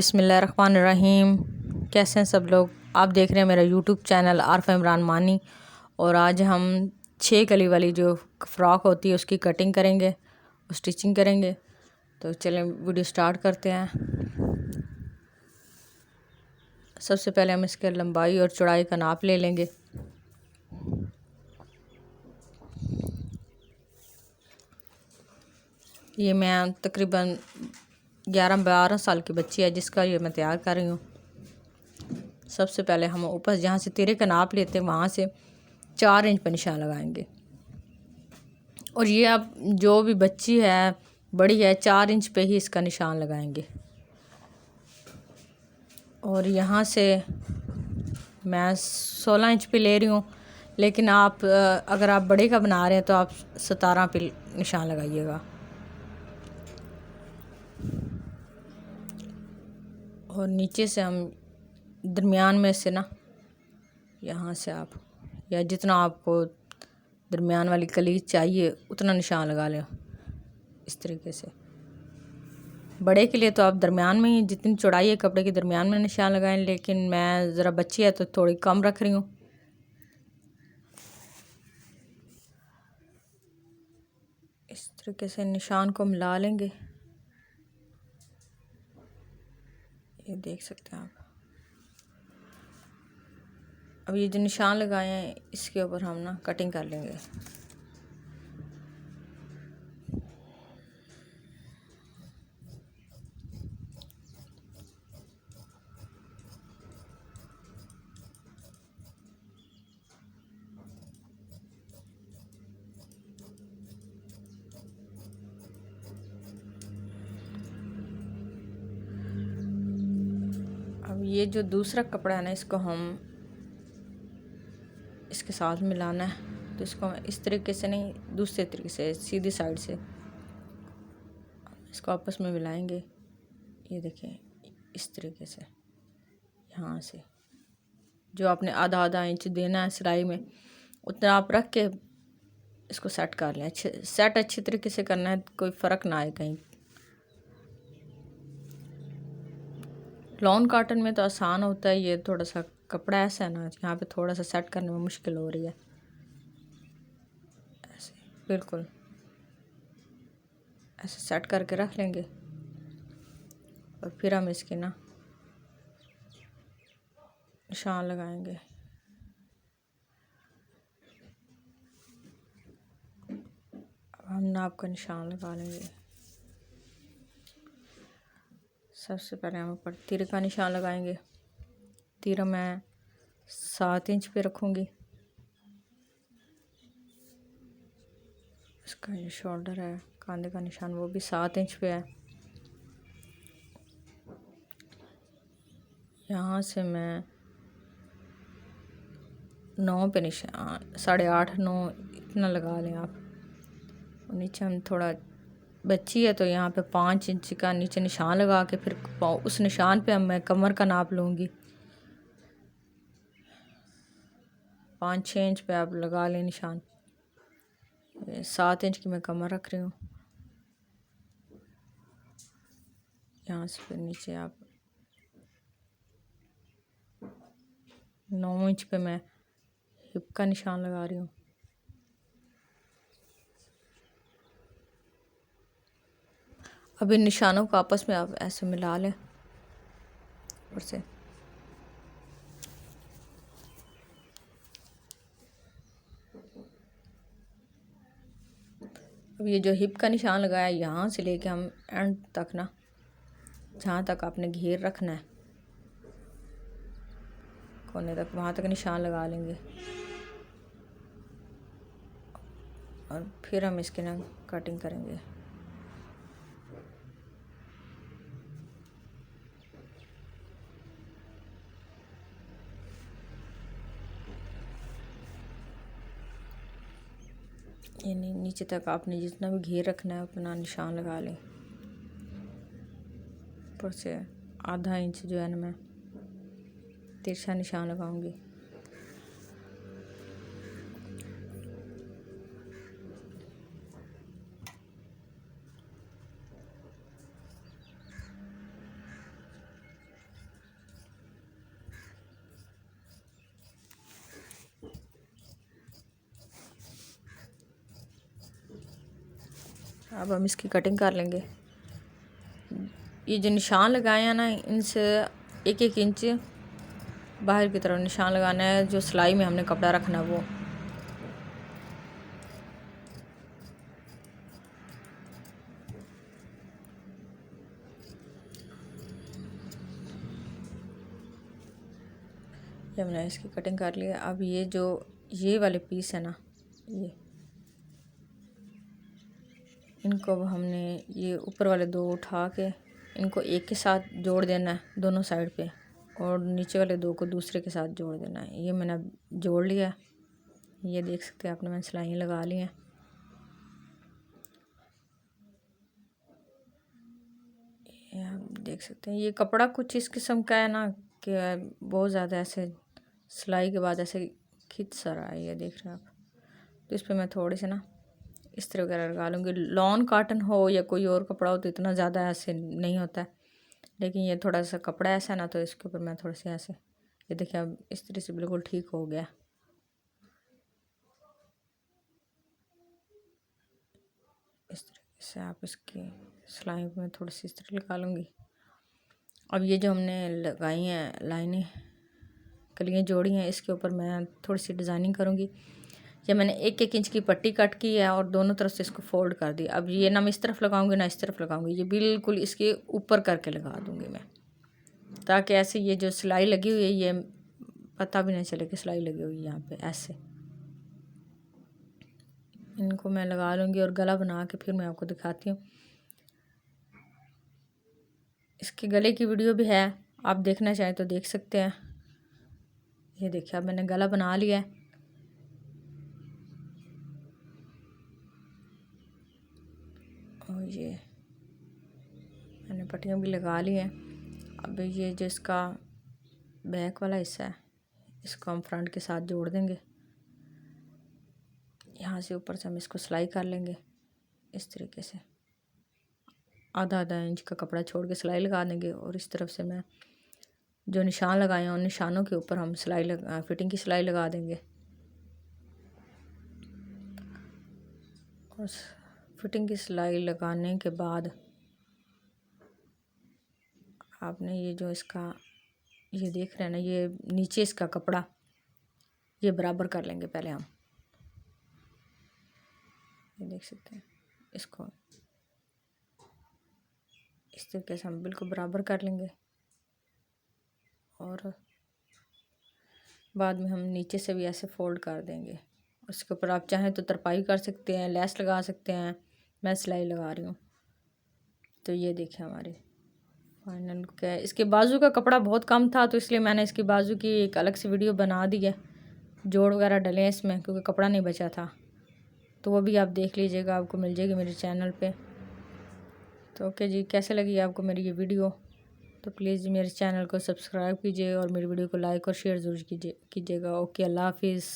बिस्मिल्लाहिर्रहमानिर्रहीम। कैसे हैं सब लोग। आप देख रहे हैं मेरा यूट्यूब चैनल आरफा इमरान मानी। और आज हम 6 कली वाली जो फ़्रॉक होती है उसकी कटिंग करेंगे, स्टिचिंग करेंगे। तो चलें वीडियो स्टार्ट करते हैं। सबसे पहले हम इसके लंबाई और चौड़ाई का नाप ले लेंगे। ये मैं तकरीबन 11-12 साल की बच्ची है जिसका ये मैं तैयार कर रही हूँ। सबसे पहले हम ऊपर जहाँ से तिरे का नाप लेते हैं वहाँ से 4 इंच पर निशान लगाएंगे। और ये अब जो भी बच्ची है बड़ी है 4 इंच पे ही इसका निशान लगाएंगे। और यहाँ से मैं 16 इंच पे ले रही हूँ, लेकिन आप अगर आप बड़े का बना रहे हैं तो आप 17 पे निशान लगाइएगा। और नीचे से हम दरमियान में से ना, यहाँ से आप या जितना आपको दरमियान वाली कली चाहिए उतना निशान लगा लें। इस तरीके से बड़े के लिए तो आप दरमियान में ही जितनी चौड़ाई है कपड़े के दरमियान में निशान लगाएं, लेकिन मैं ज़रा बच्ची है तो थोड़ी कम रख रही हूँ। इस तरीके से निशान को मिला लेंगे। ये देख सकते हैं आप। अब ये जो निशान लगाए हैं इसके ऊपर हम ना कटिंग कर लेंगे। अब ये जो दूसरा कपड़ा है ना इसको हम इसके साथ मिलाना है। तो इसको इस तरीके से नहीं, दूसरे तरीके से सीधी साइड से इसको आपस में मिलाएंगे। ये देखें इस तरीके से यहाँ से जो आपने आधा आधा इंच देना है सिलाई में उतना आप रख के इसको सेट कर लें। सेट अच्छी तरीके से करना है, कोई फ़र्क ना आए कहीं। लॉन कॉटन में तो आसान होता है, ये थोड़ा सा कपड़ा ऐसा है ना यहाँ पे थोड़ा सा सेट करने में मुश्किल हो रही है। ऐसे बिल्कुल ऐसे सेट करके रख लेंगे। और फिर हम इसके ना निशान लगाएंगे। अब हम नाप का निशान लगा लेंगे। सबसे पहले हम ऊपर तीर का निशान लगाएंगे। तीर मैं 7 इंच पे रखूँगी। इसका ये शोल्डर है, कंधे का निशान, वो भी 7 इंच पे है। यहाँ से मैं 9 पे निशान, 8.5 9 इतना लगा लें आप। और नीचे हम थोड़ा बच्ची है तो यहाँ पे 5 इंच का नीचे निशान लगा के फिर उस निशान पे मैं कमर का नाप लूँगी। 5-6 इंच पे आप लगा लें निशान। 7 इंच की मैं कमर रख रही हूँ। यहाँ से फिर नीचे आप 9 इंच पे मैं हिप का निशान लगा रही हूँ। अब इन निशानों को आपस में आप ऐसे मिला लें ऊपर से। अब ये जो हिप का निशान लगाया यहाँ से लेके हम एंड तक ना, जहाँ तक आपने घेर रखना है कोने तक, वहाँ तक निशान लगा लेंगे। और फिर हम इसके ना कटिंग करेंगे। ये नीचे तक आपने जितना भी घेर रखना है अपना निशान लगा लें। ऊपर से आधा इंच जो है ना मैं तिरछा निशान लगाऊंगी। अब हम इसकी कटिंग कर लेंगे। ये जो निशान लगाए हैं ना, इनसे 1-1 इंच बाहर की तरफ निशान लगाना है, जो सिलाई में हमने कपड़ा रखना है वो। ये हमने इसकी कटिंग कर लिया। अब ये वाले पीस है ना, इनको अब हमने ये ऊपर वाले 2 उठा के इनको एक के साथ जोड़ देना है दोनों साइड पे, और नीचे वाले 2 को दूसरे के साथ जोड़ देना है। ये मैंने जोड़ लिया। ये देख सकते हैं आपने, मैंने सिलाइयाँ लगा ली हैं। ये आप देख सकते हैं, ये कपड़ा कुछ इस किस्म का है ना कि बहुत ज़्यादा ऐसे सिलाई के बाद ऐसे खिंच सा रहा है। ये देख रहे हैं आप। तो इस पर मैं थोड़े से ना इस्त्री वगैरह लगा लूँगी। लॉन कॉटन हो या कोई और कपड़ा हो तो इतना ज़्यादा ऐसे नहीं होता है, लेकिन ये थोड़ा सा कपड़ा ऐसा ना, तो इसके ऊपर मैं थोड़े से ऐसे, ये देखिए अब इस्त्री से बिल्कुल ठीक हो गया। इस तरीके से आप इसकी सिलाई में थोड़ी सी इस्त्री लगा लूँगी। अब ये जो हमने लगाई हैं लाइनें, कलियाँ जोड़ी हैं, इसके ऊपर मैं थोड़ी सी डिज़ाइनिंग करूँगी। ये मैंने 1-1 इंच की पट्टी कट की है और दोनों तरफ से इसको फोल्ड कर दिया। अब ये ना मैं इस तरफ लगाऊंगी ना इस तरफ लगाऊंगी, ये बिल्कुल इसके ऊपर करके लगा दूंगी मैं, ताकि ऐसे ये जो सिलाई लगी हुई है ये पता भी नहीं चले कि सिलाई लगी हुई है यहाँ पे। ऐसे इनको मैं लगा लूँगी और गला बना के फिर मैं आपको दिखाती हूँ। इसके गले की वीडियो भी है, आप देखना चाहें तो देख सकते हैं। ये देखिए अब मैंने गला बना लिया है। और ये मैंने पट्टियाँ भी लगा ली हैं। अब ये जो इसका बैक वाला हिस्सा है, इसको हम फ्रंट के साथ जोड़ देंगे। यहाँ से ऊपर से हम इसको सिलाई कर लेंगे इस तरीके से, आधा इंच का कपड़ा छोड़ के सिलाई लगा देंगे। और इस तरफ से मैं जो निशान लगाए हैं उन निशानों के ऊपर हम फिटिंग की सिलाई लगा देंगे। और फिटिंग की सिलाई लगाने के बाद आपने ये जो इसका ये देख रहे हैं ना, ये नीचे इसका कपड़ा ये बराबर कर लेंगे पहले हम। ये देख सकते हैं, इसको इस तरीके से हम बिल्कुल बराबर कर लेंगे। और बाद में हम नीचे से भी ऐसे फोल्ड कर देंगे। उसके ऊपर आप चाहें तो तरपाई कर सकते हैं, लेस लगा सकते हैं। मैं सिलाई लगा रही हूँ। तो ये देखिए हमारे फाइनल लुक है। इसके बाजू का कपड़ा बहुत कम था, तो इसलिए मैंने इसकी बाजू की एक अलग से वीडियो बना दी है, जोड़ वगैरह डले हैं इसमें क्योंकि कपड़ा नहीं बचा था। तो वो भी आप देख लीजिएगा, आपको मिल जाएगी मेरे चैनल पे। तो ओके जी, कैसे लगी आपको मेरी ये वीडियो? तो प्लीज़ मेरे चैनल को सब्सक्राइब कीजिए और मेरी वीडियो को लाइक और शेयर ज़रूर कीजिएगा। ओके, अल्लाह हाफिज़।